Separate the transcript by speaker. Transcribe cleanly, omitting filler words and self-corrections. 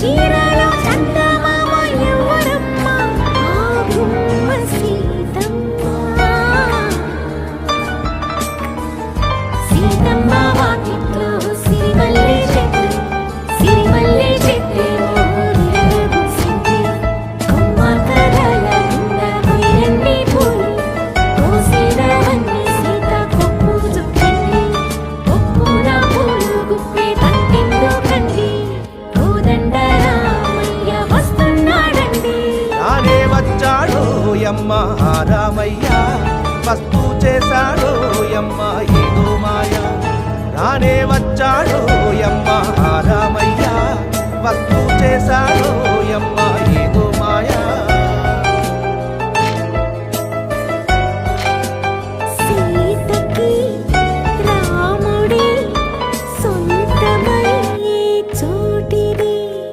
Speaker 1: చీరలో చందమామ ఎవరమ్మ ఆ బొమ్మ సీతమ్మ సీతమ్మ వాకిట్లో సిరిమల్లె చెట్టు సిరిమల్లె చెట్టు విరగబూసింది కొమ్మ కర్రల గుండ కొయ్యన్ని పూలు కోసినవన్నీ సీత కొప్పు చుట్టండి కొప్పున పూలు గుప్పే తంతిందుకండి కోదండ రామయ్య వస్తున్నాడండి
Speaker 2: రానే వచ్చాడు యమ్మ రామయ్య మస్తు చేశాడు యమ్మ ఏదో మాయ రానే వచ్చాడు యమ్మ రామయ్య మస్తు చేశాడు